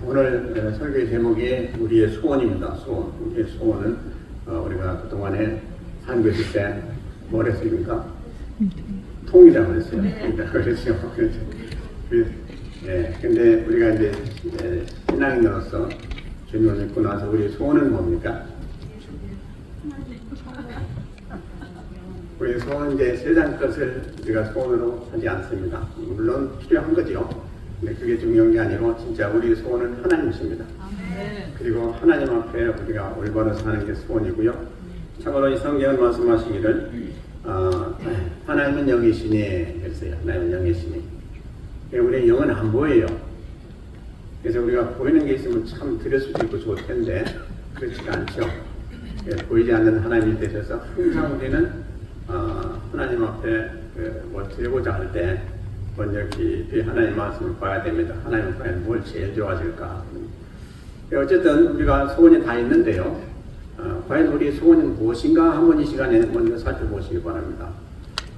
오늘 설교의 제목이 우리의 소원입니다. 소원. 우리의 소원은 우리가 그동안에 한국에 때 뭘 했습니까? 통일이라고 했어요. 그렇죠. 근데 우리가 이제 신앙인으로서 주님을 믿고 나서 우리의 소원은 뭡니까? 우리의 소원은 이제 세상 것을 우리가 소원으로 하지 않습니다. 물론 필요한 거죠. 근데 그게 중요한 게 아니고 진짜 우리의 소원은 하나님이십니다. 그리고 하나님 앞에 우리가 올바로 사는 게 소원이고요. 참고로 이 성경은 말씀하시기를 하나님은 영이시니 했어요. 하나님은 영이시니. 우리의 영은 안 보여요. 그래서 우리가 보이는 게 있으면 참 드릴 수도 있고 좋을 텐데 그렇지가 않죠. 보이지 않는 하나님이 되셔서 항상 우리는 하나님 앞에 뭘 드리고자 할 때 먼저 깊이 하나님 말씀을 봐야 됩니다. 하나님은 과연 뭘 제일 좋아하실까? 어쨌든 우리가 소원이 다 있는데요. 과연 우리의 소원은 무엇인가 한번 이 시간에 먼저 살펴보시기 바랍니다.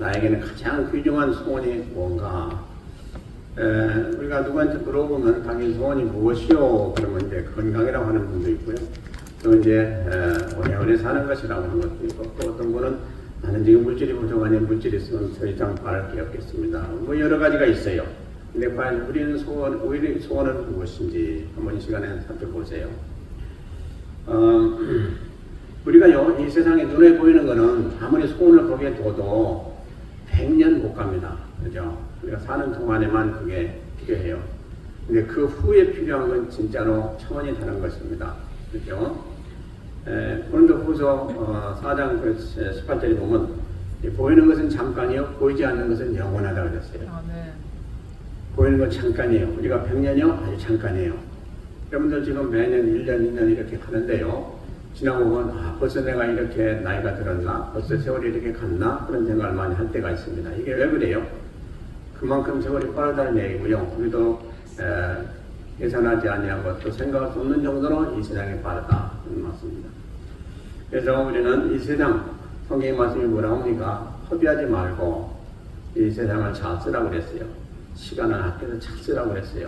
나에게는 가장 귀중한 소원이 뭔가? 우리가 누구한테 물어보면 당연히 소원이 무엇이요? 그러면 이제 건강이라고 하는 분도 있고요. 또 이제 오래오래 사는 것이라고 하는 것도 있고, 또 어떤 분은 나는 지금 물질이 부족하니 물질이 있으면 더 이상 바랄 게 없겠습니다. 뭐 여러 가지가 있어요. 근데 과연 우리의 소원은 무엇인지 한번 이 시간에 살펴보세요. 우리가 이 세상에 눈에 보이는 거는 아무리 소원을 거기에 둬도 100년 못 갑니다. 그죠? 우리가 사는 동안에만 그게 필요해요. 근데 그 후에 필요한 건 진짜로 차원이 다른 것입니다. 그죠? 고린도후서 4장 18절에 보면 보이는 것은 잠깐이요 보이지 않는 것은 영원하다고 그랬어요. 보이는 건 잠깐이에요. 우리가 100년이요? 아주 잠깐이에요. 여러분들 지금 매년 1년, 2년 이렇게 가는데요. 지나고 보면 벌써 내가 이렇게 나이가 들었나? 벌써 세월이 이렇게 갔나? 그런 생각을 많이 할 때가 있습니다. 이게 왜 그래요? 그만큼 세월이 빠르다는 얘기고요. 우리도 계산하지 아니하고 또 생각할 수 없는 정도로 이 세상이 빠르다. 그런 말씀입니다. 그래서 우리는 이 세상, 성경의 말씀이 뭐라고 합니까? 허비하지 말고 이 세상을 잘 쓰라고 그랬어요. 시간을 아껴서 잘 쓰라고 그랬어요.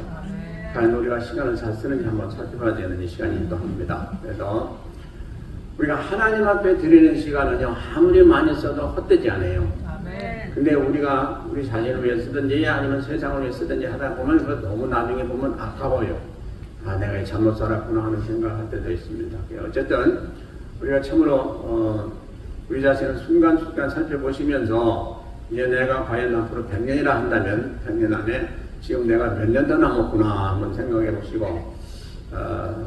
과연 우리가 시간을 잘 쓰는지 한번 살펴봐야 되는 이 시간이기도 합니다. 그래서 우리가 하나님 앞에 드리는 시간은요, 아무리 많이 써도 헛되지 않아요. 근데 우리가 우리 자신을 위해 쓰든지 아니면 세상을 위해 쓰든지 하다 보면 그거 너무 나중에 보면 아까워요. 내가 잘못 살았구나 하는 생각할 때도 있습니다. 어쨌든 우리가 참으로 우리 자신을 순간순간 살펴보시면서 이제 내가 과연 앞으로 100년이라 한다면 100년 안에 지금 내가 몇 년 더 남았구나 한번 생각해 보시고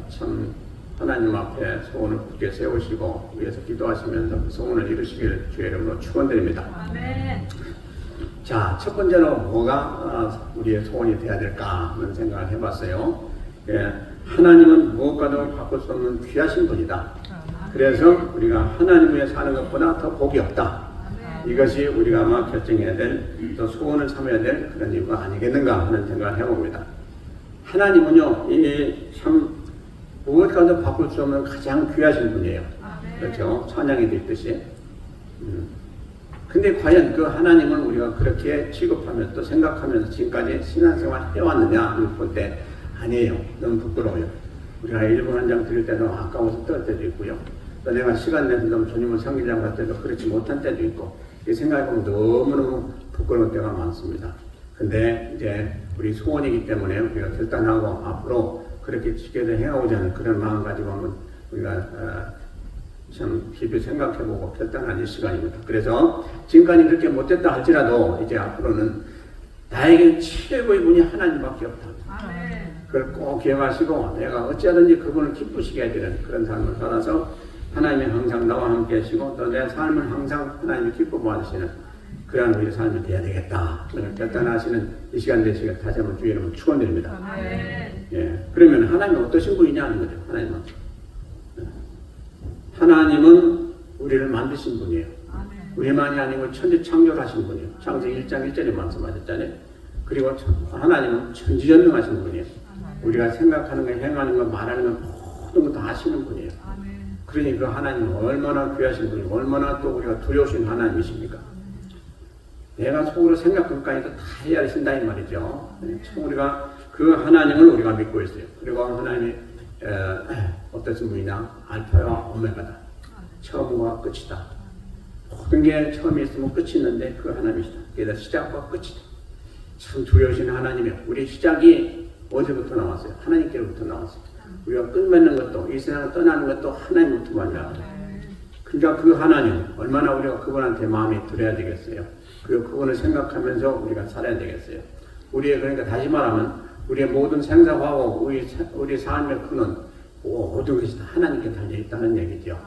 참 하나님 앞에 소원을 굳게 세우시고 위에서 기도하시면서 그 소원을 이루시길 주의 이름으로 축원드립니다. 자, 첫 번째로 뭐가 우리의 소원이 되어야 될까 하는 생각을 해봤어요. 하나님은 무엇과도 바꿀 수 없는 귀하신 분이다. 그래서 우리가 하나님 위해 사는 것보다 더 복이 없다. 이것이 우리가 아마 결정해야 될, 또 소원을 삼아야 될 그런 이유가 아니겠는가 하는 생각을 해봅니다. 하나님은요, 참 무엇과도 바꿀 수 없는 가장 귀하신 분이에요. 그렇죠? 찬양에도 있듯이. 근데 과연 그 하나님은 우리가 그렇게 취급하면서 또 생각하면서 지금까지 신앙생활 해왔느냐 볼 때 아니에요. 너무 부끄러워요. 우리가 일본 한 장 드릴 때도 아까워서 떨 때도 있고요. 또 내가 시간 내서 좀 주님을 섬기려고 할 때도 그렇지 못한 때도 있고, 이 생각해보면 너무너무 부끄러운 때가 많습니다. 근데 이제 우리 소원이기 때문에 우리가 결단하고 앞으로 그렇게 지켜서 해오자 하는 그런 마음 가지고 한번 우리가 참 깊이 생각해보고 결단하는 시간입니다. 그래서 지금까지 그렇게 못했다 할지라도 이제 앞으로는 나에게 최고의 분이 하나님밖에 없다. 그걸 꼭 기억하시고 내가 어찌하든지 그분을 기쁘시게 해야 되는 그런 삶을 살아서 하나님이 항상 나와 함께 하시고 또 내 삶을 항상 하나님이 기뻐 받으시는 그런 우리 삶이 되어야 되겠다. 결단하시는 이 시간 되시길 다시 한번 주의 이름으로 축원드립니다. 그러면 하나님은 어떠신 분이냐 하는 거죠. 하나님은 우리를 만드신 분이에요. 우리만이 아니고 천지 창조하신 분이에요. 창세기 1장 1절에 말씀하셨잖아요. 그리고 하나님은 천지전능하신 분이에요. 우리가 생각하는 거, 행하는 거, 말하는 거 모든 거 다 아시는 분이에요. 그러니 그 하나님은 얼마나 귀하신 분이고 얼마나 또 우리가 두려우신 하나님이십니까? 내가 속으로 생각할까지도 다 헤아리신다 이 말이죠. 참 우리가 그 그 하나님을 우리가 믿고 있어요. 그리고 하나님이 어떤 분이냐? 알파와 오메가다. 처음과 끝이다. 모든 게 처음이 있으면 끝이 있는데 그 하나님이시다. 그래서 시작과 끝이다. 참 두려우신 하나님이요. 우리 시작이 어디부터 나왔어요? 하나님께로부터 나왔어요. 우리가 끝맺는 것도 이 세상을 떠나는 것도 하나님부터 만나요. 그러니까 그 하나님 얼마나 우리가 그분한테 마음이 들어야 되겠어요. 그리고 그분을 생각하면서 우리가 살아야 되겠어요. 우리의 그러니까 다시 말하면 우리의 모든 생사하고 우리 삶의 근원 모든 것이 다 하나님께 달려 있다는 얘기죠.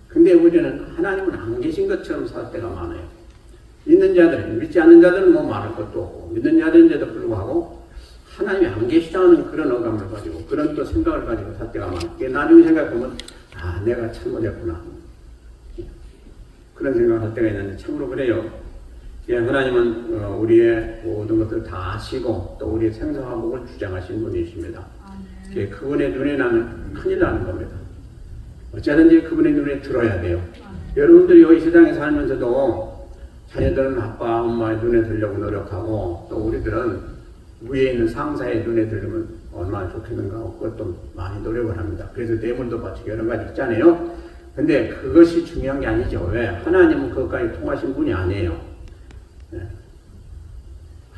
근데 우리는 하나님은 안 계신 것처럼 살 때가 많아요. 믿는 자들, 믿지 않는 자들은 뭐 말할 것도 없고 믿는 자들인데도 불구하고 하나님이 안 계시다는 그런 어감을 가지고 그런 또 생각을 가지고 살 때가 많아요. 나중에 생각해보면 아 내가 잘못했구나 그런 생각을 할 때가 있는데 참으로 그래요. 하나님은 우리의 모든 것들을 다 아시고 또 우리의 생사화복을 주장하신 분이십니다. 그분의 눈에 나면 큰일 나는 겁니다. 어쩌든지 그분의 눈에 들어야 돼요. 여러분들이 이 세상에 살면서도 자녀들은 아빠, 엄마의 눈에 들려고 노력하고 또 우리들은 위에 있는 상사의 눈에 들으면 얼마나 좋겠는가 하고 그것도 많이 노력을 합니다. 그래서 뇌물도 바치고 여러 가지 있잖아요. 근데 그것이 중요한 게 아니죠. 왜? 하나님은 그것까지 통하신 분이 아니에요.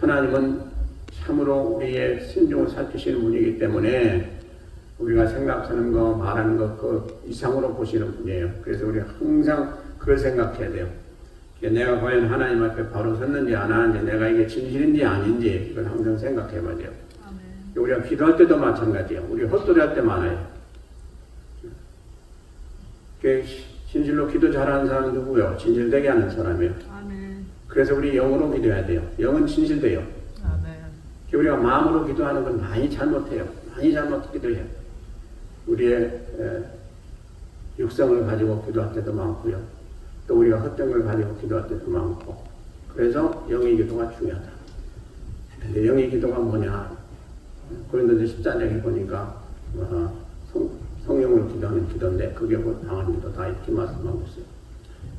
하나님은 참으로 우리의 심중을 살피시는 분이기 때문에 우리가 생각하는 거, 말하는 거, 그 이상으로 보시는 분이에요. 그래서 우리가 항상 그걸 생각해야 돼요. 내가 과연 하나님 앞에 바로 섰는지 안 하는지, 내가 이게 진실인지 아닌지, 이걸 항상 생각해 봐야 돼요. 우리가 기도할 때도 마찬가지예요. 우리 헛소리 할 때 많아요. 진실로 기도 잘하는 사람은 누구요? 진실되게 하는 사람이에요. 그래서 우리 영으로 기도해야 돼요. 영은 진실돼요. 우리가 마음으로 기도하는 건 많이 잘못해요. 많이 잘못 기도해요. 우리의 육성을 가지고 기도할 때도 많고요. 또 우리가 헛된 걸 가지고 기도할 때도 많고. 그래서 영의 기도가 중요하다. 근데 영의 기도가 뭐냐? 고린도서 14장에 보니까 성령으로 기도하는 기도인데 그게 뭐 당하는 기도 다 이렇게 말씀하고 있어요.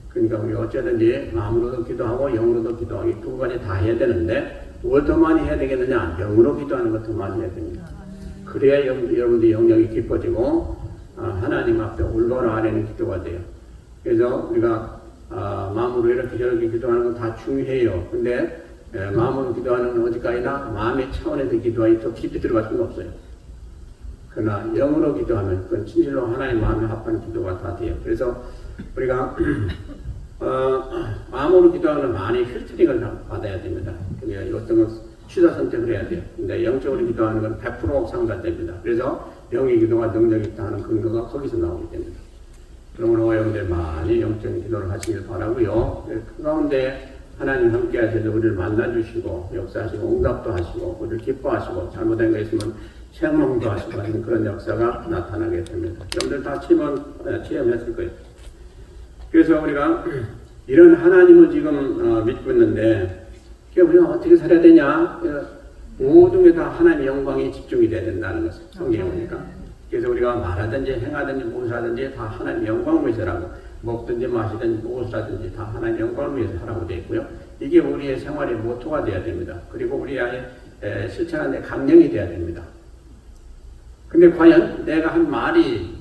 그러니까 우리 어쩌든지 마음으로도 기도하고 영으로도 기도하기 두 가지 다 해야 되는데 뭘 더 많이 해야 되겠느냐? 영으로 기도하는 것 더 많이 해야 됩니다. 그래야 여러분들의 영역이 깊어지고 하나님 앞에 올바로 아래는 기도가 돼요. 그래서 우리가 마음으로 이렇게 저렇게 기도하는 건 다 중요해요. 근데 마음으로 기도하는 건 어디까지나 마음의 차원에서 기도하기 더 깊이 들어갈 수는 없어요. 그러나 영으로 기도하면 그건 진실로 하나님 마음에 합한 기도가 다 돼요. 그래서 우리가 마음으로 기도하는 많이 필터링을 받아야 됩니다. 어떤 건 취사 선택을 해야 돼요. 근데 영적으로 기도하는 건 100% 상달됩니다. 그래서 영의 기도가 능력이 있다 하는 근거가 거기서 나오게 됩니다. 그러므로 여러분들 많이 영적인 기도를 하시길 바라고요. 그 가운데 하나님 함께 하셔서 우리를 만나주시고 역사하시고 응답도 하시고 우리를 기뻐하시고 잘못된 거 있으면 책망도 하시고 하는 그런 역사가 나타나게 됩니다. 여러분들 다 체험했을 거예요. 그래서 우리가 이런 하나님을 지금 믿고 있는데 우리가 어떻게 살아야 되냐? 모든 게 다 하나님의 영광에 집중이 돼야 된다는 것을 성경에 보니까. 그래서 우리가 말하든지 행하든지 무엇을 하든지 다 하나님의 영광을 위해서 하라고, 먹든지 마시든지 무엇을 하든지 다 하나님의 영광을 위해서 하라고 되어 있고요. 이게 우리의 생활의 모토가 되어야 됩니다. 그리고 우리 안에 실천하는 데 강령이 되어야 됩니다. 근데 과연 내가 한 말이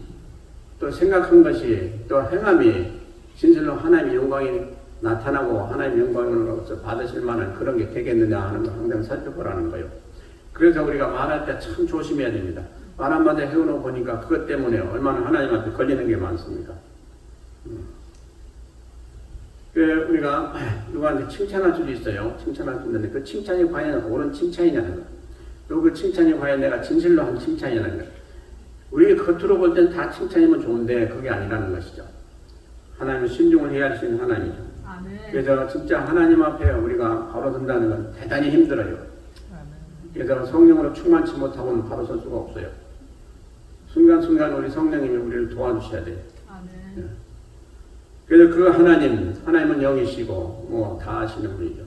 또 생각한 것이 또 행함이 진실로 하나님의 영광이 나타나고 하나님의 영광으로서 받으실 만한 그런 게 되겠느냐 하는 걸 항상 살펴보라는 거예요. 그래서 우리가 말할 때 참 조심해야 됩니다. 말 한마디 해놓고 보니까 그것 때문에 얼마나 하나님한테 걸리는 게 많습니까? 우리가 누구한테 칭찬할 수도 있어요. 칭찬할 수 있는데 그 칭찬이 과연 옳은 칭찬이냐는 거. 또 그 칭찬이 과연 내가 진실로 한 칭찬이냐는 거. 우리 겉으로 볼 땐 다 칭찬이면 좋은데 그게 아니라는 것이죠. 하나님은 신중을 해야 하시는 하나님이죠. 그래서 진짜 하나님 앞에 우리가 바로 선다는 건 대단히 힘들어요. 그래서 성령으로 충만치 못하고는 바로 설 수가 없어요. 순간순간 우리 성령님이 우리를 도와주셔야 돼요. 그래서 그 하나님은 영이시고 뭐 다 아시는 분이죠.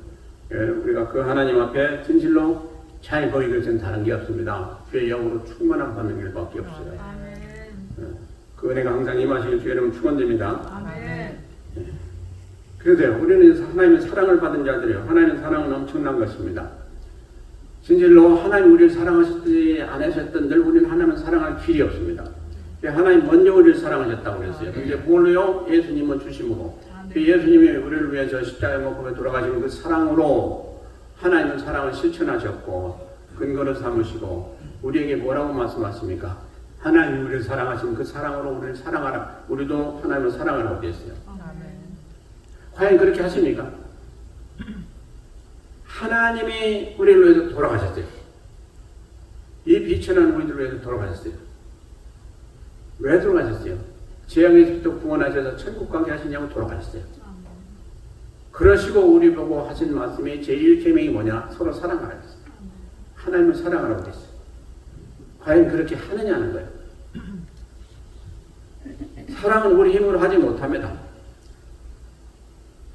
우리가 그 하나님 앞에 진실로 잘 보이기 위해서는 다른 게 없습니다. 주의 영으로 충만한 받는 길밖에 없어요. 그 은혜가 항상 임하시길 주의 이름 축원드립니다. 그래서 우리는 하나님의 사랑을 받은 자들이에요. 하나님의 사랑은 엄청난 것입니다. 진실로 하나님 우리를 사랑하셨든지 안 하셨든들 우리는 하나님을 사랑할 길이 없습니다. 하나님 먼저 우리를 사랑하셨다고 그랬어요. 근데 뭘로요? 예수님은 주심으로. 예수님이 우리를 위해서 십자가에 못 박혀 돌아가신 그 사랑으로 하나님은 사랑을 실천하셨고 근거를 삼으시고 우리에게 뭐라고 말씀하십니까? 하나님이 우리를 사랑하신 그 사랑으로 우리를 사랑하라. 우리도 하나님을 사랑하라고 되었어요. 과연 그렇게 하십니까? 하나님이 우리를 위해서 돌아가셨어요. 이 비천한 우리들을 위해서 돌아가셨어요. 왜 돌아가셨어요? 재앙에서부터 구원하셔서 천국 가게 하시냐고 돌아가셨어요. 그러시고 우리 보고 하신 말씀이 제1계명이 뭐냐? 서로 사랑하라 했어요. 하나님을 사랑하라고 했어요. 과연 그렇게 하느냐는 거예요. 사랑은 우리 힘으로 하지 못합니다.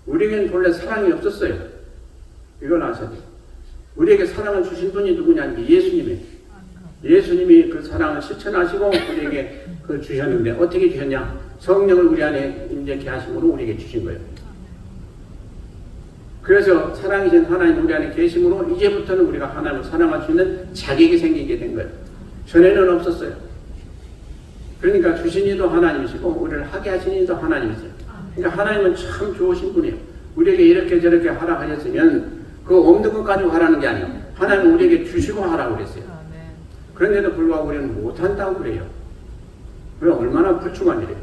우리에게는 본래 사랑이 없었어요. 이걸 아셔야 돼요. 우리에게 사랑을 주신 분이 누구냐? 예수님이에요. 예수님이 그 사랑을 실천하시고 우리에게 그걸 주셨는데 어떻게 주셨냐? 성령을 우리 안에 임재케 하심으로 우리에게 주신 거예요. 그래서 사랑이신 하나님 우리 안에 계심으로 이제부터는 우리가 하나님을 사랑할 수 있는 자격이 생기게 된 거예요. 전에는 없었어요. 그러니까 주신 이도 하나님이시고 우리를 하게 하신 이도 하나님이세요. 그러니까 하나님은 참 좋으신 분이에요. 우리에게 이렇게 저렇게 하라 하셨으면 그 없는 것 가지고 하라는 게 아니에요. 하나님은 우리에게 주시고 하라고 그랬어요. 그런데도 불구하고 우리는 못한다고 그래요. 그래 얼마나 불충한 일이에요.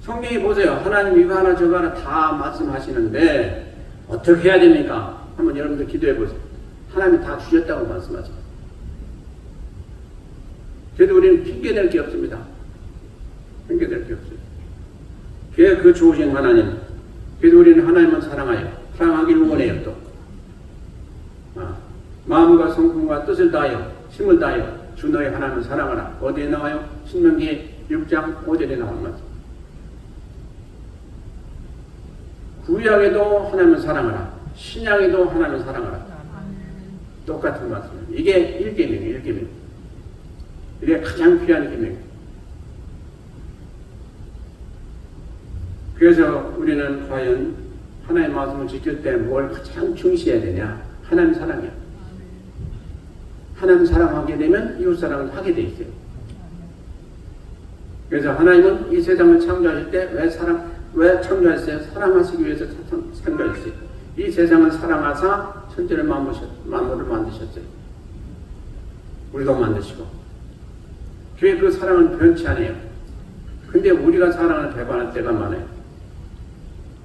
성경에 보세요. 하나님 이거 하나 저거 하나 다 말씀하시는데 어떻게 해야 됩니까? 한번 여러분들 기도해 보세요. 하나님이 다 주셨다고 말씀하세요. 그래도 우리는 핑계댈 게 없습니다. 핑계댈 게 없어요. 그게 그 좋으신 하나님. 그래도 우리는 하나님만 사랑하여 사랑하길 원해요. 또 마음과 성품과 뜻을 다하여 힘을 다하여 주 너의 하나님을 사랑하라. 어디에 나와요? 신명기 6장 5절에 나오는 말씀. 구약에도 하나님을 사랑하라. 신약에도 하나님을 사랑하라. 똑같은 말씀입니다. 이게 1계명이에요. 1계명. 이게 가장 귀한 계명이에요. 그래서 우리는 과연 하나님의 말씀을 지킬 때 뭘 가장 중시해야 되냐? 하나님 사랑이에요. 하나님 사랑하게 되면 이웃 사랑을 하게 돼 있어요. 그래서 하나님은 이 세상을 창조하실 때 왜 창조하셨어요? 사랑하시기 위해서 창조하셨어요. 이 세상을 사랑하사 천지를 만물을 만드셨어요. 우리도 만드시고. 그 사랑은 변치 않아요. 근데 우리가 사랑을 배반할 때가 많아요.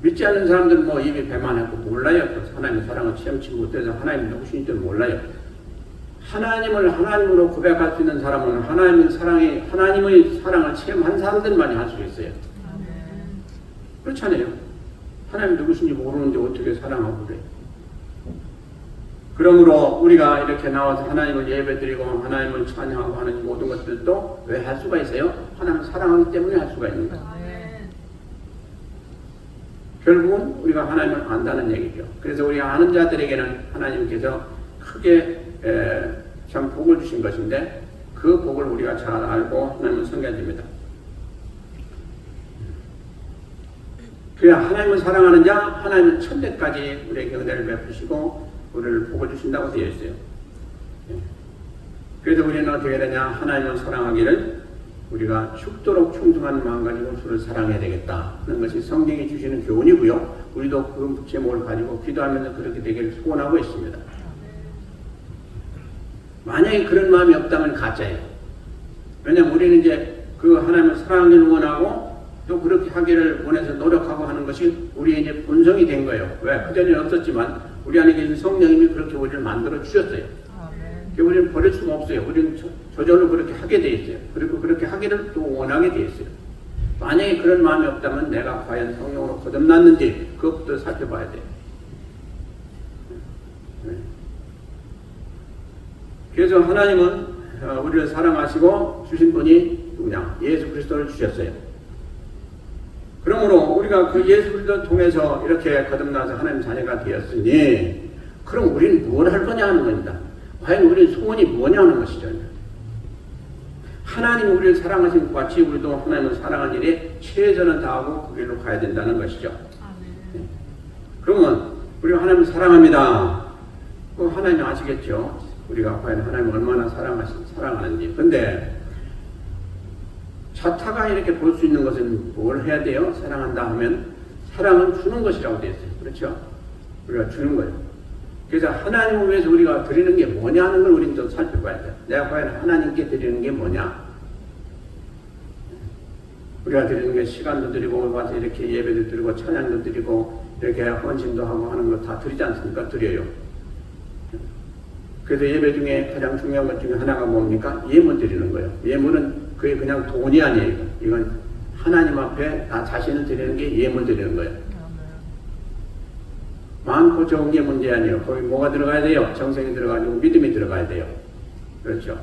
믿지 않는 사람들은 뭐 입이 배만하고 몰라요. 하나님의 사랑을 체험치 못해서 하나님 누구신지 몰라요. 하나님을 하나님으로 고백할 수 있는 사람은 하나님의 사랑을 체험한 사람들만이 할 수 있어요. 그렇잖아요. 하나님 누구신지 모르는데 어떻게 사랑하고 그래. 그러므로 우리가 이렇게 나와서 하나님을 예배드리고 하나님을 찬양하고 하는 모든 것들도 왜 할 수가 있어요? 하나님을 사랑하기 때문에 할 수가 있는 거예요. 결국은 우리가 하나님을 안다는 얘기죠. 그래서 우리가 아는 자들에게는 하나님께서 크게 참 복을 주신 것인데 그 복을 우리가 잘 알고 하나님을 섬겨야 됩니다. 그래야 하나님을 사랑하는 자 하나님은 천대까지 우리에게 은혜를 베푸시고 우리를 복을 주신다고 되어 있어요. 그래서 우리는 어떻게 되냐? 하나님을 사랑하기를 우리가 죽도록 충성한 마음 가지고 주를 사랑해야 되겠다 하는 것이 성경이 주시는 교훈이고요. 우리도 그 제목을 가지고 기도하면서 그렇게 되기를 소원하고 있습니다. 만약에 그런 마음이 없다면 가짜예요. 왜냐하면 우리는 이제 그 하나님을 사랑하기를 원하고 또 그렇게 하기를 원해서 노력하고 하는 것이 우리의 이제 본성이 된 거예요. 왜? 그전에는 없었지만 우리 안에 계신 성령님이 그렇게 우리를 만들어 주셨어요. 우리는 버릴 수가 없어요. 우리는 저절로 그렇게 하게 돼 있어요. 그리고 그렇게 하기를 또 원하게 돼 있어요. 만약에 그런 마음이 없다면 내가 과연 성령으로 거듭났는지 그것부터 살펴봐야 돼요. 그래서 하나님은 우리를 사랑하시고 주신 분이 누구냐? 예수 그리스도를 주셨어요. 그러므로 우리가 그 예수 그리스도를 통해서 이렇게 거듭나서 하나님 자녀가 되었으니 그럼 우리는 뭘 할 거냐 하는 겁니다. 과연 우리의 소원이 뭐냐 하는 것이죠. 하나님이 우리를 사랑하신 것 같이 우리도 하나님을 사랑하는 일에 최선을 다하고 그 길로 가야 된다는 것이죠. 그러면 우리가 하나님을 사랑합니다. 하나님 아시겠죠? 우리가 과연 하나님 얼마나 사랑하는지. 근데 자타가 이렇게 볼 수 있는 것은 뭘 해야 돼요? 사랑한다 하면 사랑은 주는 것이라고 되어 있어요. 그렇죠? 우리가 주는 거예요. 그래서 하나님을 위해서 우리가 드리는 게 뭐냐 하는 걸 우리는 좀 살펴봐야 돼요. 내가 과연 하나님께 드리는 게 뭐냐? 우리가 드리는 게 시간도 드리고 와서 이렇게 예배도 드리고 찬양도 드리고 이렇게 헌신도 하고 하는 거 다 드리지 않습니까? 드려요. 그래서 예배 중에 가장 중요한 것 중에 하나가 뭡니까? 예물 드리는 거예요. 예물은 그게 그냥 돈이 아니에요. 이건 하나님 앞에 나 자신을 드리는 게 예물 드리는 거예요. 많고 적은 게 문제 아니에요. 거기 뭐가 들어가야 돼요? 정성이 들어가지고 믿음이 들어가야 돼요. 그렇죠.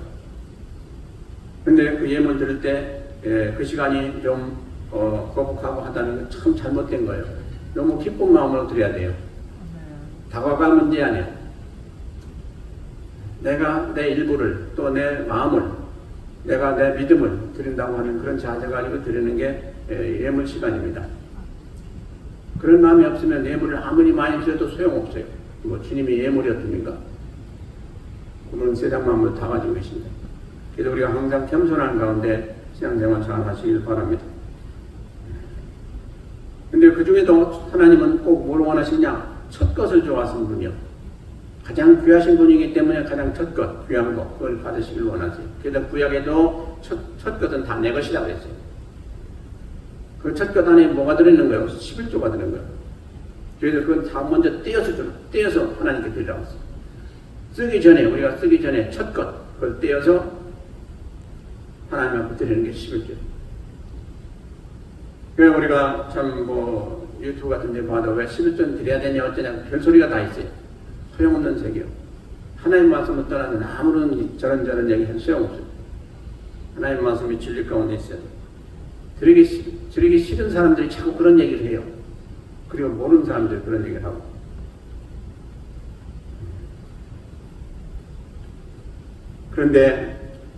근데 그 예물 드릴 때 그 시간이 좀 거북하고 하다는 건 참 잘못된 거예요. 너무 기쁜 마음으로 드려야 돼요. 다과가 문제 아니에요. 내가 내 일부를 또 내 마음을 내가 내 믿음을 드린다고 하는 그런 자세 가지고 드리는 게 예물 시간입니다. 그런 마음이 없으면 예물을 아무리 많이 드려도 소용없어요. 뭐 주님이 예물이었습니까? 그분은 세상 마음을 다 가지고 계십니다. 그래서 우리가 항상 겸손한 가운데 신앙생활 잘 하시길 바랍니다. 근데 그 중에도 하나님은 꼭 뭘 원하시냐? 첫 것을 좋아하시는 분이요. 가장 귀하신 분이기 때문에 가장 첫 것, 귀한 것, 그걸 받으시길 원하세요. 그래서 구약에도 첫 것은 다 내 것이라고 했어요. 그 첫 것 안에 뭐가 들어있는 거예요? 11조가 들어있는 거예요. 그래서 그건 다 먼저 떼어서 하나님께 드리라고 했어요. 우리가 쓰기 전에 첫 것, 그걸 떼어서 하나님 앞에 드리는 게 11조. 그래서 우리가 참 유튜브 같은 데 봐도 왜 11조는 드려야 되냐 어쩌냐 별소리가 다 있어요. 소용없는 세계요. 하나님 말씀을 떠나는 아무런 저런 얘기 해도 소용없어요. 하나님 말씀이 진리 가운데 있어요. 드리기 싫은 사람들이 자꾸 그런 얘기를 해요. 그리고 모르는 사람들이 그런 얘기를 하고. 그런데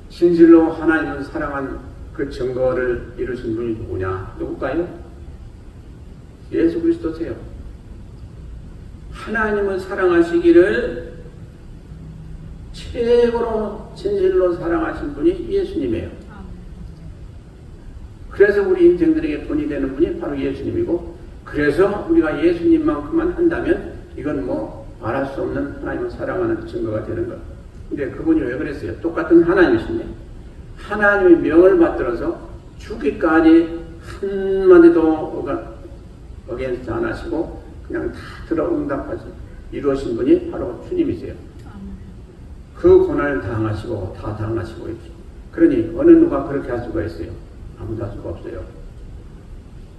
진실로 하나님을 사랑한 그 증거를 이루신 분이 누구냐? 누굴까요? 예수 그리스도세요. 하나님을 사랑하시기를 최고로 진실로 사랑하신 분이 예수님이에요. 그래서 우리 인생들에게 본이 되는 분이 바로 예수님이고, 그래서 우리가 예수님만큼만 한다면 이건 말할 수 없는 하나님을 사랑하는 증거가 되는 거예요. 근데 그분이 왜 그랬어요? 똑같은 하나님이신데 하나님의 명을 받들어서 죽기까지 한마디도 어게인스트 안 하시고 그냥 다 들어 응답하시 이루어진 분이 바로 주님이세요. 그 고난을 당하시고 이렇게. 그러니 어느 누가 그렇게 할 수가 있어요? 아무도 할 수가 없어요.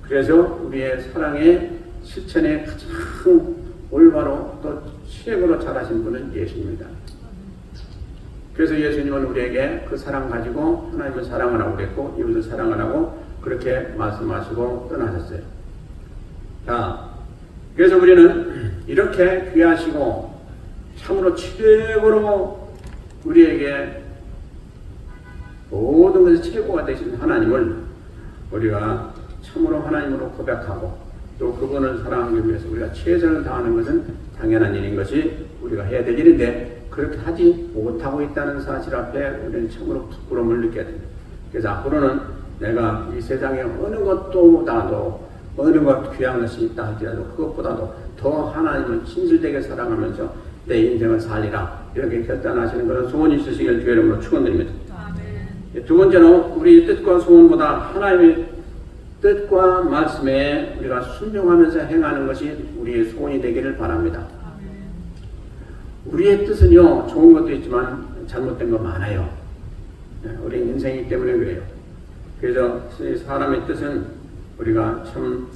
그래서 우리의 사랑의 실천에 가장 올바로 또 최고로 잘하신 분은 예수님입니다. 그래서 예수님은 우리에게 그 사랑 가지고 하나님을 사랑하라고 그랬고 이웃을 사랑하라고 그렇게 말씀하시고 떠나셨어요. 자, 그래서 우리는 이렇게 귀하시고 참으로 최고로 우리에게 모든 것이 최고가 되신 하나님을 우리가 참으로 하나님으로 고백하고 또 그분을 사랑하기 위해서 우리가 최선을 다하는 것은 당연한 일인 것이 우리가 해야 될 일인데 그렇게 하지 못하고 있다는 사실 앞에 우리는 참으로 부끄러움을 느껴야 됩니다. 그래서 앞으로는 내가 이 세상에 어느 것보다도 어느 것 귀한 것이 있다 할지라도 그것보다도 더 하나님을 진실되게 사랑하면서 내 인생을 살리라 이렇게 결단하시는 그런 소원이 있으시길 주의 이름으로 축원드립니다. 두 번째는 우리 뜻과 소원보다 하나님의 뜻과 말씀에 우리가 순종하면서 행하는 것이 우리의 소원이 되기를 바랍니다. 우리의 뜻은요 좋은 것도 있지만 잘못된 거 많아요. 우리 인생이기 때문에 그래요. 그래서 사람의 뜻은 우리가 참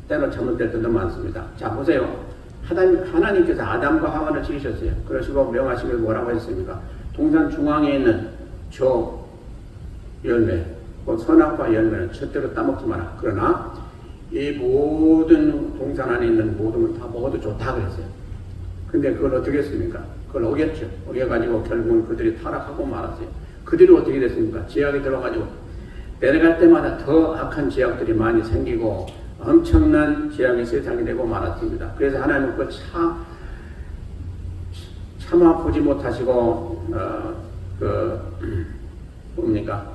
때로 잘못될 때도 많습니다. 자 보세요. 하나님께서 아담과 하와를 지으셨어요. 그러시고 명하시길 뭐라고 했습니까? 동산 중앙에 있는 저 열매, 선악과 열매는 절대로 따먹지 마라. 그러나 이 모든 동산 안에 있는 모든 걸 다 먹어도 좋다 그랬어요. 근데 그걸 어떻게 했습니까? 그걸 어겼죠. 어겨가지고 결국은 그들이 타락하고 말았어요. 그들이 어떻게 됐습니까? 지약이 들어가지고 내려갈 때마다 더 악한 지약들이 많이 생기고 엄청난 지약이 세상이 되고 말았습니다. 그래서 하나님은 그 차마 보지 못하시고 뭡니까?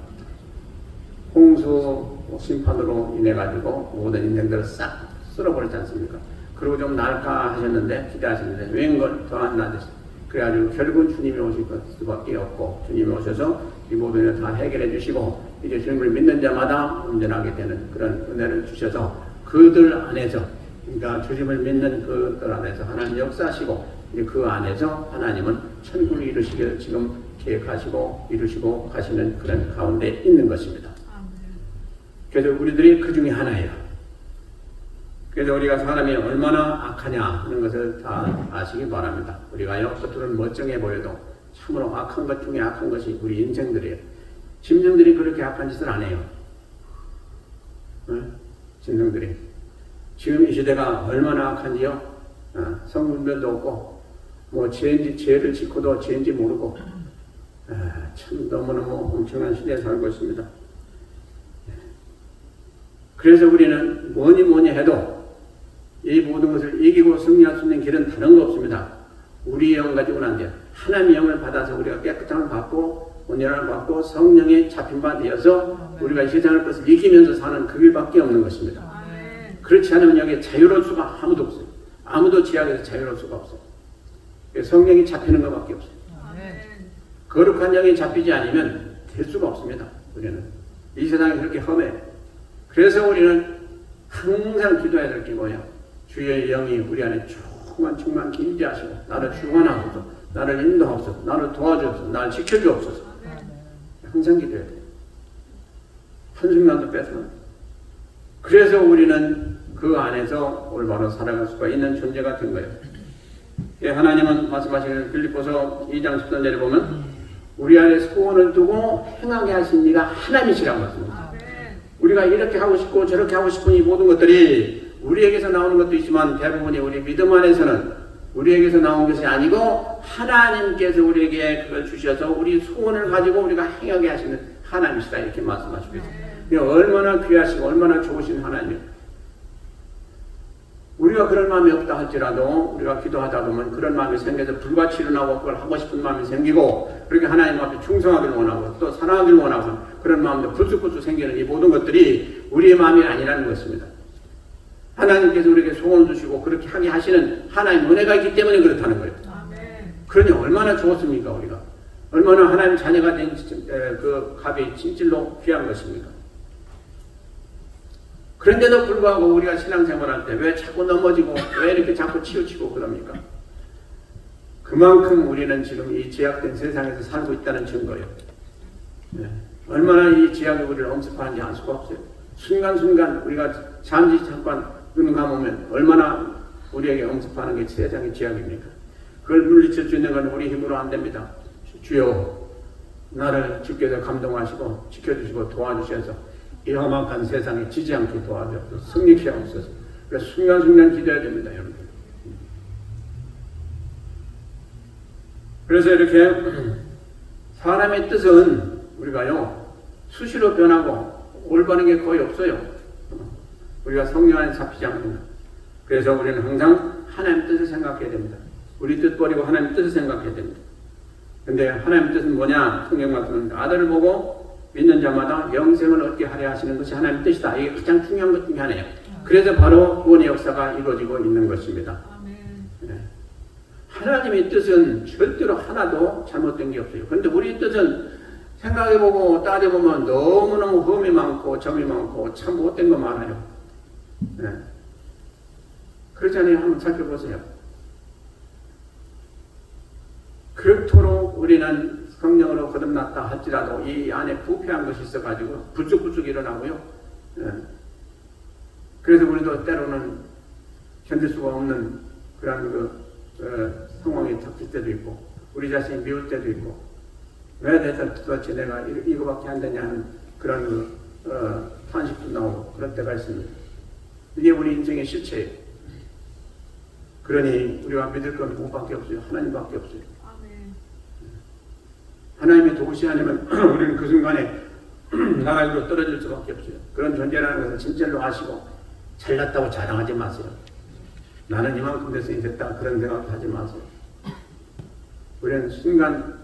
홍수 심판으로 인해 가지고 모든 인생들을 싹 쓸어버렸지 않습니까? 그리고 좀 나을까 하셨는데, 기대하셨는데 웬걸 더 안 나아졌어요. 그래가지고 결국은 주님이 오실 수밖에 없고, 주님이 오셔서 이 모든 걸 다 해결해 주시고 이제 주님을 믿는 자마다 온전하게 되는 그런 은혜를 주셔서 그들 안에서, 그러니까 주님을 믿는 그들 안에서 하나님 역사하시고, 이제 그 안에서 하나님은 천국을 이루시기를 지금 계획하시고 이루시고 가시는 그런 가운데 있는 것입니다. 그래서 우리들이 그 중에 하나예요. 그래서 우리가 사람이 얼마나 악하냐 하는 것을 다 아시기 바랍니다. 우리가요, 겉으로는 멀쩡해 보여도 참으로 악한 것 중에 악한 것이 우리 인생들이에요. 짐승들이 그렇게 악한 짓을 안 해요. 짐승들이. 지금 이 시대가 얼마나 악한지요? 성분별도 없고, 뭐 죄를 짓고도 죄인지 모르고, 참 너무너무 엄청난 시대에 살고 있습니다. 그래서 우리는 뭐니 해도 이 모든 것을 이기고 승리할 수 있는 길은 다른 거 없습니다. 우리의 영 가지고는 안 돼요. 하나님의 영을 받아서 우리가 깨끗함을 받고 온전함을 받고 성령에 잡힌 바 되어서 우리가 이 세상의 것을 이기면서 사는 그 길밖에 없는 것입니다. 그렇지 않으면 여기에 자유로울 수가 아무도 없어요. 아무도 죄악에서 자유로울 수가 없어요. 성령이 잡히는 것밖에 없어요. 거룩한 영이 잡히지 않으면 될 수가 없습니다. 우리는 이 세상이 그렇게 험해요. 그래서 우리는 항상 기도해야 될 게 뭐야? 주의 영이 우리 안에 충만 임재하시고 나를 주관하소서, 나를 인도하소서, 나를 도와주소서, 나를 지켜주옵소서. 항상 기도해야 돼요. 한순간도 뺏어는. 그래서 우리는 그 안에서 올바로 살아갈 수가 있는 존재가 된 거예요. 하나님은 말씀하시는 빌립보서 2장 13절에 보면 우리 안에 소원을 두고 행하게 하신 이가 하나님이시라고 말씀합니다. 우리가 이렇게 하고 싶고 저렇게 하고 싶은 이 모든 것들이 우리에게서 나오는 것도 있지만 대부분이 우리 믿음 안에서는 우리에게서 나온 것이 아니고 하나님께서 우리에게 그걸 주셔서 우리 소원을 가지고 우리가 행하게 하시는 하나님이시다, 이렇게 말씀하시고 있어요. 얼마나 귀하시고 얼마나 좋으신 하나님이에요. 우리가 그런 마음이 없다 할지라도 우리가 기도하다 보면 그런 마음이 생겨서 불같이 일어나고 그걸 하고 싶은 마음이 생기고 그렇게 하나님 앞에 충성하기를 원하고 또 사랑하기를 원하고 그런 마음도 불쑥불쑥 생기는 이 모든 것들이 우리의 마음이 아니라는 것입니다. 하나님께서 우리에게 소원을 주시고 그렇게 하게 하시는 하나님 은혜가 있기 때문에 그렇다는 거예요. 그러니 얼마나 좋았습니까? 우리가 얼마나 하나님 자녀가 된 그 값이 진실로 귀한 것입니까? 그런데도 불구하고 우리가 신앙생활할 때 왜 자꾸 넘어지고 왜 이렇게 자꾸 치우치고 그럽니까? 그만큼 우리는 지금 이 제약된 세상에서 살고 있다는 증거예요. 얼마나 이 제약이 우리를 엄습하는지 알 수가 없어요. 순간순간 우리가 잠깐 눈 감으면 얼마나 우리에게 엄습하는 게 세상의 제약입니까? 그걸 물리칠 수 있는 건 우리 힘으로 안 됩니다. 주여 나를 주께서 감동하시고 지켜주시고 도와주셔서 이 험악한 세상에 지지 않게 도와주옵소서, 승리케 하옵소서. 그래서 순간순간 기도해야 됩니다, 여러분. 그래서 이렇게 사람의 뜻은 우리가요 수시로 변하고 올바른 게 거의 없어요. 우리가 성령 안에 잡히지 않습니다. 그래서 우리는 항상 하나님 뜻을 생각해야 됩니다. 우리 뜻 버리고 하나님 뜻을 생각해야 됩니다. 근데 하나님 뜻은 뭐냐? 성경 말씀은 아들을 보고 믿는 자마다 영생을 얻게 하려 하시는 것이 하나님의 뜻이다. 이게 가장 중요한 것 중에 하나예요. 그래서 바로 구원의 역사가 이루어지고 있는 것입니다. 네. 하나님의 뜻은 절대로 하나도 잘못된 게 없어요. 그런데 우리 뜻은 생각해보고 따져보면 너무너무 흠이 많고 점이 많고 참 못된 거 많아요. 네. 그렇잖아요. 한번 살펴보세요. 그렇도록 우리는 성령으로 거듭났다 할지라도 이 안에 부패한 것이 있어가지고 불쑥불쑥 일어나고요. 그래서 우리도 때로는 견딜 수가 없는 그런 상황이 닥칠 때도 있고 우리 자신이 미울 때도 있고 왜 도대체 내가 이거밖에 안 되냐는 그런 탄식도 나오고 그럴 때가 있습니다. 이게 우리 인생의 실체예요. 그러니 우리가 믿을 건 그것밖에 없어요. 하나님밖에 없어요. 하나님의 도우시 아니면 우리는 그 순간에 나라로 떨어질 수밖에 없어요. 그런 존재라는 것을 진짜로 아시고 잘났다고 자랑하지 마세요. 나는 이만큼 돼서 됐다 그런 생각도 하지 마세요. 우리는 순간,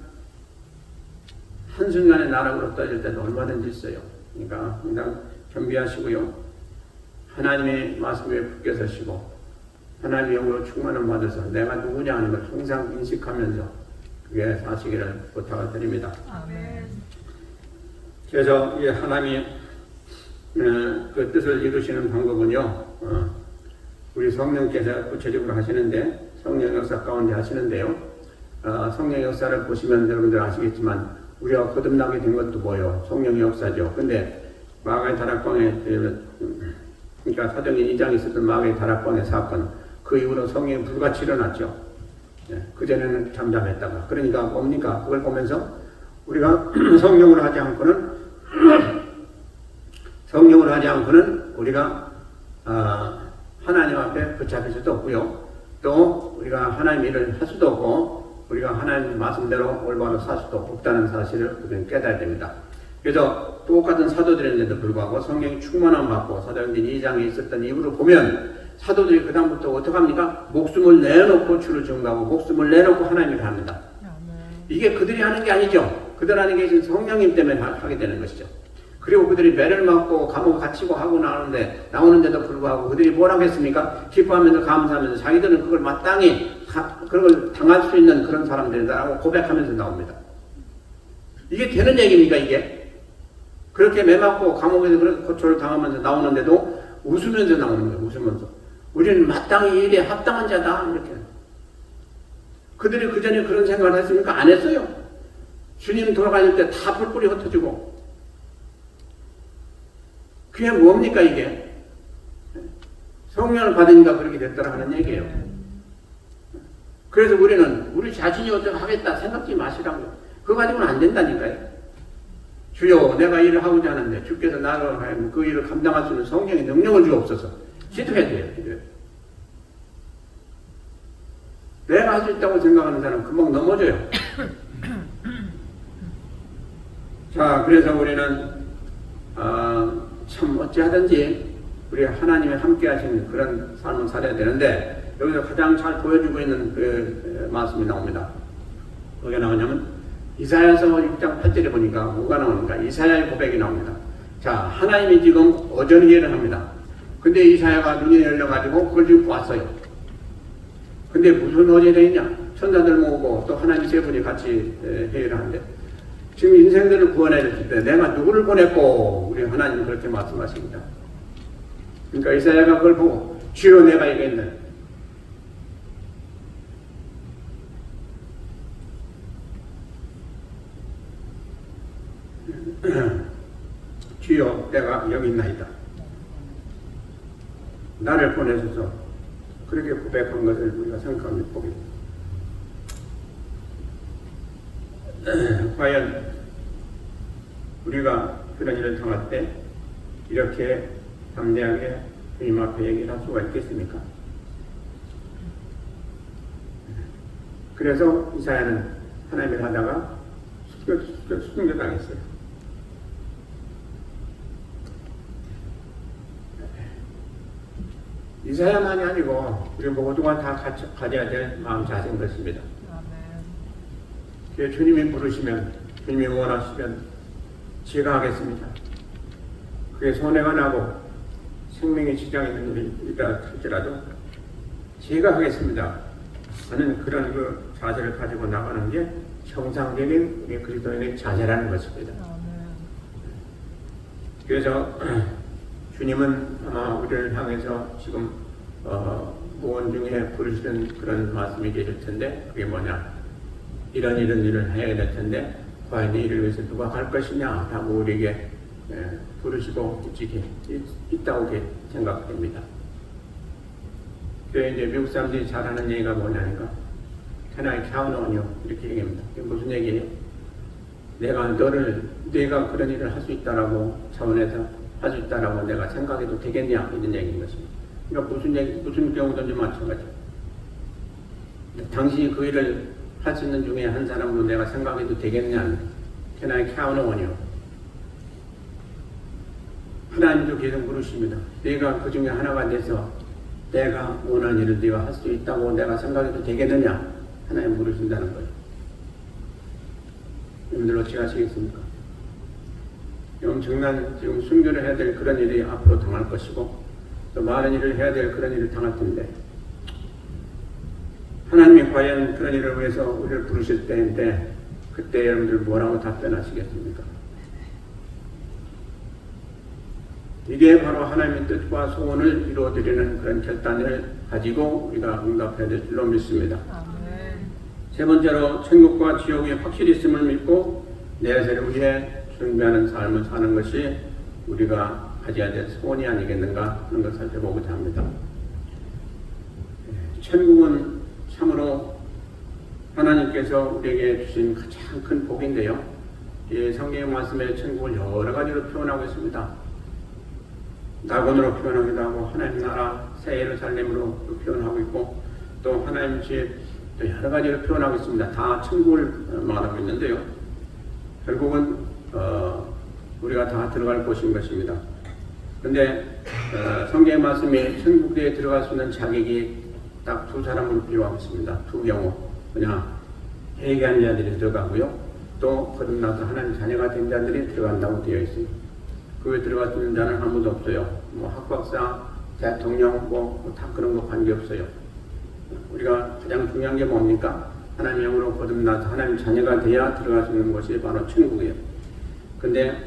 한순간에 나락으로 떨어질 때도 얼마든지 있어요. 그러니까 항상 겸비하시고요. 하나님의 말씀에 붙게 서시고 하나님의 영으로 충만을 받아서 내가 누구냐 하는 걸 항상 인식하면서 그게 사시기를 부탁을 드립니다. 아멘. 그래서 이 하나님이 그 뜻을 이루시는 방법은요, 우리 성령께서 구체적으로 하시는데, 성령 역사 가운데 하시는데요, 성령 역사를 보시면 여러분들 아시겠지만 우리가 거듭나게 된 것도 뭐예요? 성령의 역사죠. 근데 마가의 다락방에, 그러니까 사도행전 2장에 있었던 마가의 다락방의 사건, 그 이후로 성령이 불같이 일어났죠. 그전에는 잠잠했다가. 그러니까 뭡니까? 그걸 보면서 우리가 성령으로 하지 않고는 우리가 하나님 앞에 붙잡힐 수도 없고요. 또 우리가 하나님 일을 할 수도 없고 우리가 하나님 말씀대로 올바로 살 수도 없다는 사실을 우리는 깨달아야 됩니다. 그래서 똑같은 사도들인데도 불구하고 성령이 충만함 받고 사도행전 2장에 있었던 이후로 보면 사도들이 그 다음부터 어떻게 합니까? 목숨을 내놓고 주를 증거하고 목숨을 내놓고 하나님을 합니다. 이게 그들이 하는 게 아니죠. 그들 하는 게 성령님 때문에 하게 되는 것이죠. 그리고 그들이 매를 맞고 감옥 갇히고 하고 나오는데도 불구하고 그들이 뭐라고 했습니까? 기뻐하면서 감사하면서 자기들은 그걸 마땅히 그걸 당할 수 있는 그런 사람들이다라고 고백하면서 나옵니다. 이게 되는 얘기입니까 이게? 그렇게 매 맞고 감옥에서 그렇게 고초를 당하면서 나오는데도 웃으면서 나오는 거예요. 웃으면서. 우리는 마땅히 이 일에 합당한 자다 이렇게. 그들이 그 전에 그런 생각을 했습니까? 안 했어요. 주님 돌아가실 때 다 뿔뿔이 흩어지고. 그게 뭡니까 이게? 성령을 받으니까 그렇게 됐더라 하는 얘기예요. 그래서 우리는 우리 자신이 어떻게 하겠다 생각지 마시라고요. 그거 가지고는 안 된다니까요. 주여 내가 일을 하고자 하는데 주께서 나를 하여금 그 일을 감당할 수 있는 성령의 능력을 주옵소서. 기도해야 돼요. 내가 할 수 있다고 생각하는 사람은 금방 넘어져요. 자, 그래서 우리는 참 어찌하든지 우리 하나님이 함께 하시는 그런 삶을 살아야 되는데 여기서 가장 잘 보여주고 있는 그 말씀이 나옵니다. 뭐가 나오냐면 이사야서 6장 8절에 보니까 뭐가 나오니까 이사야의 고백이 나옵니다. 자, 하나님이 지금 어전히 일을 합니다. 근데 이사야가 눈이 열려가지고 그걸 지금 봤어요. 근데 무슨 어전이 있냐? 천사들 모으고 또 하나님 세 분이 같이 회의를 하는데 지금 인생들을 구원해 줬을 때 내가 누구를 보냈고 우리 하나님 그렇게 말씀하십니다. 그러니까 이사야가 그걸 보고 주여 내가 이겼네. 주여 내가 여기 있나이다. 나를 보내셔서 그렇게 고백한 것을 우리가 생각하며 보게 됩니다. 과연 우리가 그런 일을 당할 때 이렇게 담대하게 주님 앞에 얘기를 할 수가 있겠습니까? 그래서 이사야는 하나님을 하다가 순교당했어요. 이사야만이 아니고 우리 모두가 다 가져야 될 마음 자세인 것입니다. 그래서 주님이 부르시면, 주님이 원하시면 제가 하겠습니다. 그게 손해가 나고 생명의 지장이 있는 일이 있다 할지라도 제가 하겠습니다 하는 그런 그 자세를 가지고 나가는 게 정상적인 우리 그리스도인의 자세라는 것입니다. 그래서 주님은 아마 우리를 향해서 지금 무언 중에 부르시는 그런 말씀이 계실 텐데 그게 뭐냐? 이런 일을 해야 될 텐데 과연 이 일을 위해서 누가 갈 것이냐 하고 우리에게 부르시고 있다고 생각됩니다. 그래서 이제 미국 사람들이 잘하는 얘기가 뭐냐니까 Can I count on you? 이렇게 얘기합니다. 이게 무슨 얘기예요? 내가 그런 일을 할 수 있다라고 차원에서 할 수 있다라고 내가 생각해도 되겠냐 이런 얘기인 것입니다. 그러니까 무슨 경우든지 마찬가지죠. 당신이 그 일을 할 수 있는 중에 한 사람으로 내가 생각해도 되겠냐? Can I count on you? 하나님도 계속 물으십니다. 네가 그 중에 하나가 돼서 내가 원하는 일을 네가 할 수 있다고 내가 생각해도 되겠느냐? 하나님 물으신다는 거예요. 여러분들 어찌 하시겠습니까? 엄청난 지금 순교를 해야 될 그런 일이 앞으로 당할 것이고 또 많은 일을 해야 될 그런 일을 당할 텐데 하나님이 과연 그런 일을 위해서 우리를 부르실 때인데 그때 여러분들 뭐라고 답변하시겠습니까? 이게 바로 하나님의 뜻과 소원을 이루어드리는 그런 결단을 가지고 우리가 응답해야 될 줄로 믿습니다. 아멘. 세 번째로 천국과 지옥이 확실히 있음을 믿고 내세를 위해 준비하는 삶을 사는 것이 우리가 가져야 될 소원이 아니겠는가 하는 것을 살펴보고자 합니다. 천국은 참으로 하나님께서 우리에게 주신 가장 큰 복인데요. 성경의 말씀에 천국을 여러 가지로 표현하고 있습니다. 낙원으로 표현하기도 하고 하나님 나라 새 예루살렘으로 표현하고 있고 또 하나님 집 또 여러 가지로 표현하고 있습니다. 다 천국을 말하고 있는데요. 결국은 우리가 다 들어갈 곳인 것입니다. 그런데 성경의 말씀이 천국에 들어갈 수 있는 자격이 딱 두 사람으로 필요하고 있습니다. 두 경우 그냥 회개한 자들이 들어가고요. 또 거듭나서 하나님 자녀가 된 자들이 들어간다고 되어 있습니다. 그에 들어갈 수 있는 자는 아무도 없어요. 뭐 학박사, 대통령 다 그런 거 관계없어요. 우리가 가장 중요한 게 뭡니까? 하나님의 영으로 거듭나서 하나님 자녀가 돼야 들어갈 수 있는 것이 바로 천국이에요. 근데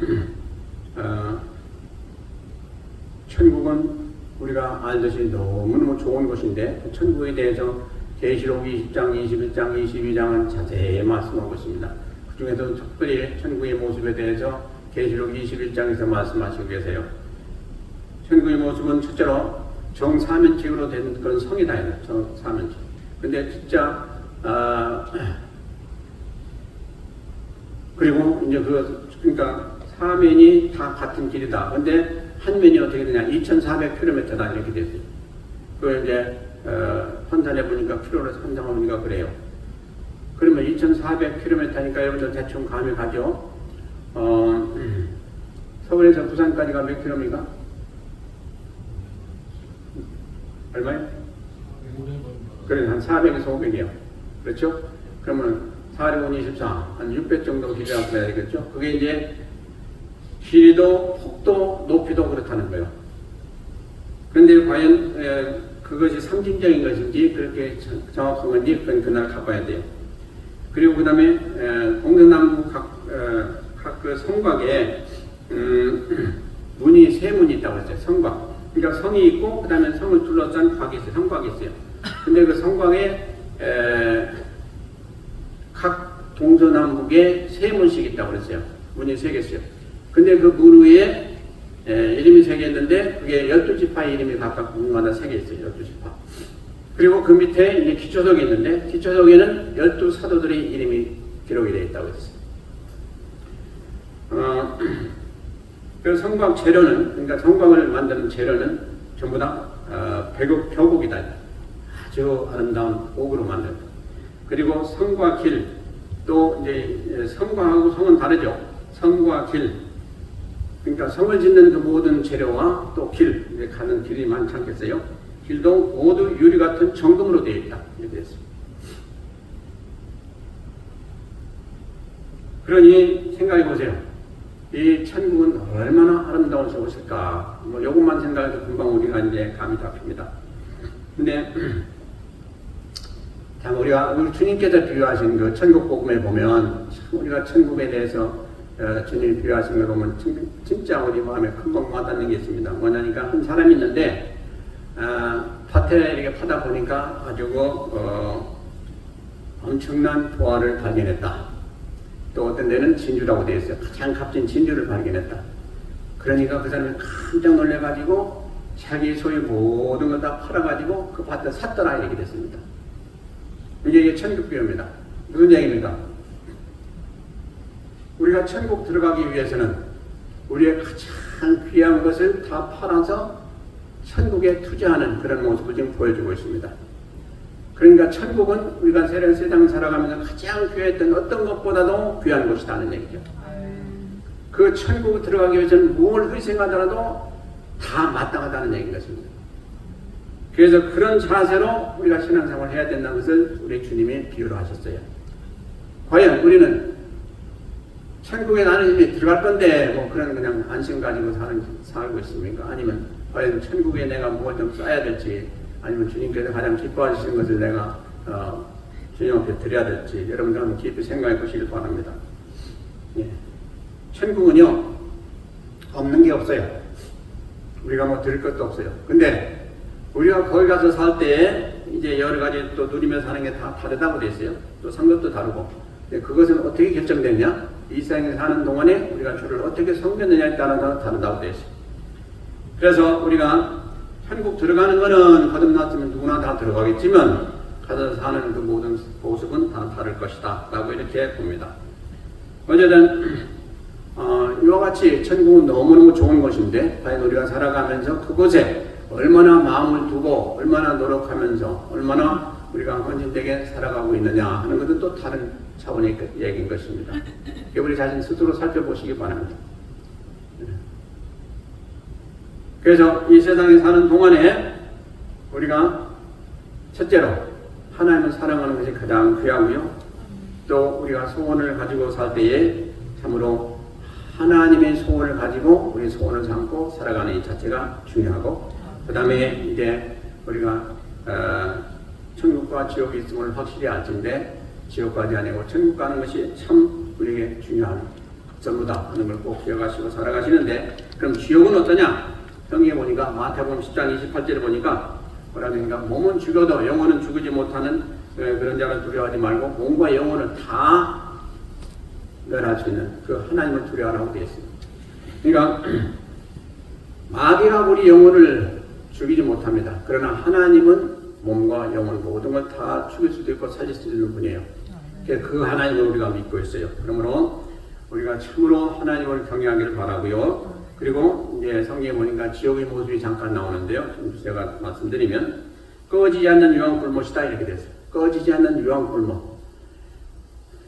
천국은 우리가 알듯이 너무너무 좋은 것인데 천국에 대해서 계시록 20장, 21장, 22장은 자세히 말씀하고 있습니다. 그 중에서 특별히 천국의 모습에 대해서 계시록 21장에서 말씀하시고 계세요. 천국의 모습은 첫째로 정사면책으로 된 그런 성이다. 정사면책. 근데 진짜 그리고 이제 그러니까 사면이 다 같은 길이다. 근데 한 면이 어떻게 되냐? 2,400km다 이렇게 됐어요. 그 이제 환산해 보니까 키로로 산정해 보니까 그래요. 그러면 2,400km니까 여러분들 대충 감이 가죠. 서울에서 부산까지가 몇 킬로입니까? 얼마요? 그래, 한 400에서 500이요. 그렇죠? 그러면 4, 6, 24, 한 600 정도 길이라고 해야 되겠죠? 그게 이제 길이도, 폭도, 높이도 그렇다는 거예요. 그런데 과연 그것이 상징적인 것인지 그렇게 정확한 건지 그건 그날 가봐야 돼요. 그리고 그 다음에 동서남북 각 그 성곽에 문이 세 문이 있다고 했어요. 성곽. 그러니까 성이 있고 그 다음에 성을 둘러싼 곽이 있어요. 성곽이 있어요. 근데 그 성곽에 각 동서남북에 세 문씩 있다고 그랬어요. 문이 세 개였어요. 근데 그 문 위에 이름이 세 개 있는데 그게 12지파의 이름이 각각 문마다 세 개 있어요. 12지파. 그리고 그 밑에 이제 기초석이 있는데 기초석에는 12사도들의 이름이 기록이 되어 있다고 했어요. 그 성곽 재료는, 그러니까 성곽을 만드는 재료는 전부 다 벼곡이다. 아주 아름다운 옥으로 만든다. 그리고 성과 길, 또 이제 성곽하고 성은 다르죠. 성과 길, 그러니까 성을 짓는 그 모든 재료와 또 길, 이제 가는 길이 많지 않겠어요? 길도 모두 유리 같은 정금으로 되어 있다. 이렇게 됐습니다. 그러니 생각해 보세요. 이 천국은 얼마나 아름다운 곳일까? 뭐 요것만 생각해도 금방 우리가 이제 감이 잡힙니다. 근데 참 우리 주님께서 비유하신 그 천국 복음에 보면 우리가 천국에 대해서 주님이 비유하신 걸 보면 진짜 우리 마음에 금방 와닿는 게 있습니다. 뭐냐니까 한 사람이 있는데 밭에 이렇게 파다 보니까 아주 엄청난 보화를 발견했다. 또 어떤 데는 진주라고 되어 있어요. 가장 값진 진주를 발견했다. 그러니까 그 사람이 깜짝 놀래가지고 자기 소유 모든 걸 다 팔아가지고 그 밭을 샀더라 이렇게 됐습니다. 이게 천국 비유입니다. 무슨 얘기입니까? 우리가 천국 들어가기 위해서는 우리의 가장 귀한 것을 다 팔아서 천국에 투자하는 그런 모습을 지금 보여주고 있습니다. 그러니까 천국은 우리가 세상 살아가면서 가장 귀했던 어떤 것보다도 귀한 것이라는 얘기죠. 그 천국에 들어가기 위해서는 뭘 희생하더라도 다 마땅하다는 얘기인 것입니다. 그래서 그런 자세로 우리가 신앙생활을 해야 된다는 것을 우리 주님이 비유로 하셨어요. 과연 우리는 천국에 나는 이미 들어갈 건데 뭐 그런 그냥 안심 가지고 살고 있습니까? 아니면 과연 천국에 내가 뭘 좀 써야 될지, 아니면 주님께서 가장 기뻐하시는 것을 내가 주님 앞에 드려야 될지 여러분들 한번 깊이 생각해 보시길 바랍니다. 예. 천국은요 없는 게 없어요. 우리가 뭐 드릴 것도 없어요. 근데 우리가 거기 가서 살 때에 이제 여러 가지 또 누리며 사는 게 다 다르다고 돼 있어요. 또 상급도 다르고. 그것은 어떻게 결정됐냐? 이 세상에 사는 동안에 우리가 주를 어떻게 섬겼느냐에 따라서 다르다고 돼 있어요. 그래서 우리가 천국 들어가는 거는 거듭났으면 누구나 다 들어가겠지만 가서 사는 그 모든 모습은 다 다를 것이다 라고 이렇게 봅니다. 어쨌든 이와 같이 천국은 너무너무 좋은 것인데 과연 우리가 살아가면서 그곳에 얼마나 마음을 두고 얼마나 노력하면서 얼마나 우리가 헌신되게 살아가고 있느냐 하는 것은 또 다른 차원의 얘기인 것입니다. 우리 자신 스스로 살펴보시기 바랍니다. 그래서 이 세상에 사는 동안에 우리가 첫째로 하나님을 사랑하는 것이 가장 귀하고요. 또 우리가 소원을 가지고 살 때에 참으로 하나님의 소원을 가지고 우리 소원을 삼고 살아가는 이 자체가 중요하고, 그 다음에 이제 우리가 천국과 지옥이 있음을 확실히 알텐데 지옥 가지 아니고 천국 가는 것이 참 우리에게 중요한 전부다 하는 걸 꼭 기억하시고 살아가시는데, 그럼 지옥은 어떠냐? 성경에 보니까 마태복음 10장 28절에 보니까 뭐라 그러니까 몸은 죽어도 영혼은 죽지 못하는 그런 자를 두려워하지 말고 몸과 영혼을 다 멸할 수 있는 그 하나님을 두려워하라고 되어 있습니다. 그러니까 마귀가 우리 영혼을 죽이지 못합니다. 그러나 하나님은 몸과 영혼 모든 걸 다 죽일 수도 있고 살릴 수도 있는 분이에요. 그 하나님을 우리가 믿고 있어요. 그러므로 우리가 참으로 하나님을 경외하기를 바라고요. 그리고 이제 성경에 보니까 지옥의 모습이 잠깐 나오는데요. 제가 말씀드리면 꺼지지 않는 유황불못이다 이렇게 됐어요. 꺼지지 않는 유황불못.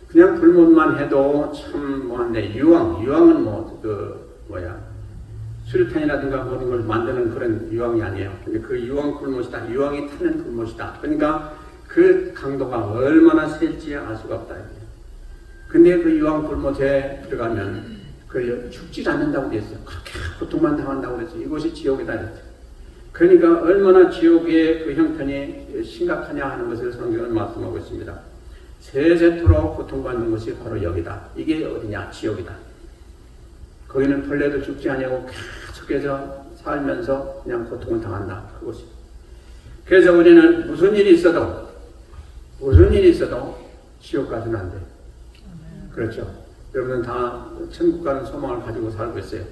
그냥 불못만 해도 참 뭐한데 유황은 수류탄이라든가 모든 걸 만드는 그런 유황이 아니에요. 근데 그 유황불못이다. 유황이 타는 불못이다. 그러니까 그 강도가 얼마나 셀지 알 수가 없다. 근데 그 유황불못에 들어가면 그 죽지 않는다고 그랬어요. 그렇게 고통만 당한다고 그랬어요. 이것이 지옥이다 그랬어요. 그러니까 얼마나 지옥의 그 형편이 심각하냐 하는 것을 성경은 말씀하고 있습니다. 세세토록 고통받는 것이 바로 여기다. 이게 어디냐? 지옥이다. 거기는 벌레도 죽지 않냐고 계속해서 살면서 그냥 고통을 당한다. 그것이. 그래서 우리는 무슨 일이 있어도 지옥 가서는 안 돼요. 그렇죠. 여러분은 다 천국 가는 소망을 가지고 살고 있어요.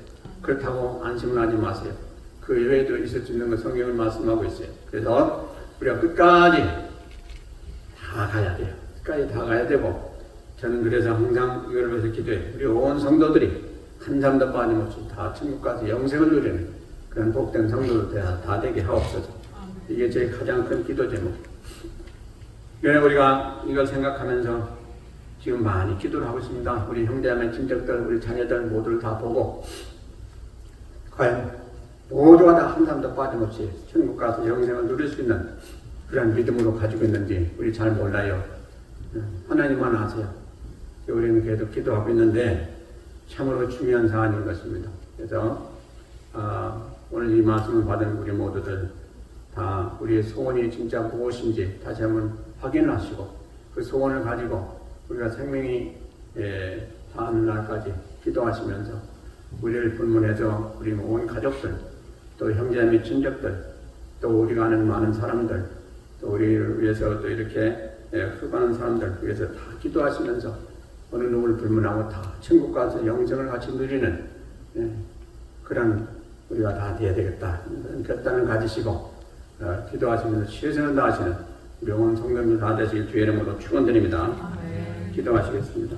그렇다고 안심을 하지 마세요. 그 외에도 있을 수 있는 거 성경을 말씀하고 있어요. 그래서 우리가 끝까지 다 가야 돼요. 끝까지 다 가야 되고, 저는 그래서 항상 이걸 위해서 기도해요. 우리 온 성도들이 한 사람도 빠짐없이 다 천국 가서 영생을 누리는 그런 복된 성도들 다 되게 하옵소서. 이게 제 가장 큰 기도 제목. 그래서 우리가 이걸 생각하면서 지금 많이 기도를 하고 있습니다. 우리 형제자매 친척들, 우리 자녀들 모두를 다 보고 과연 모두가 다 한 사람도 빠짐없이 천국 가서 영생을 누릴 수 있는 그런 믿음으로 가지고 있는지 우리 잘 몰라요. 하나님만 아세요. 우리는 계속 기도하고 있는데 참으로 중요한 사안인 것입니다. 그래서 오늘 이 말씀을 받은 우리 모두들 다 우리의 소원이 진짜 무엇인지 다시 한번 확인을 하시고 그 소원을 가지고 우리가 생명이 다하는 날까지 기도하시면서 우리를 불문해서 우리 온 가족들, 또 형제 및 친척들, 또 우리가 아는 많은 사람들, 또 우리를 위해서 또 이렇게 수고하는 사람들 위해서 다 기도하시면서 어느 누구를 불문하고 다 천국 가서 영생을 같이 누리는 그런 우리가 다 되어야 되겠다. 그런 결단을 가지시고 기도하시면서 최선을 다하시는 우리 온 성도들 다 되시길 주의 이름으로 축원드립니다. 기도하시겠습니다.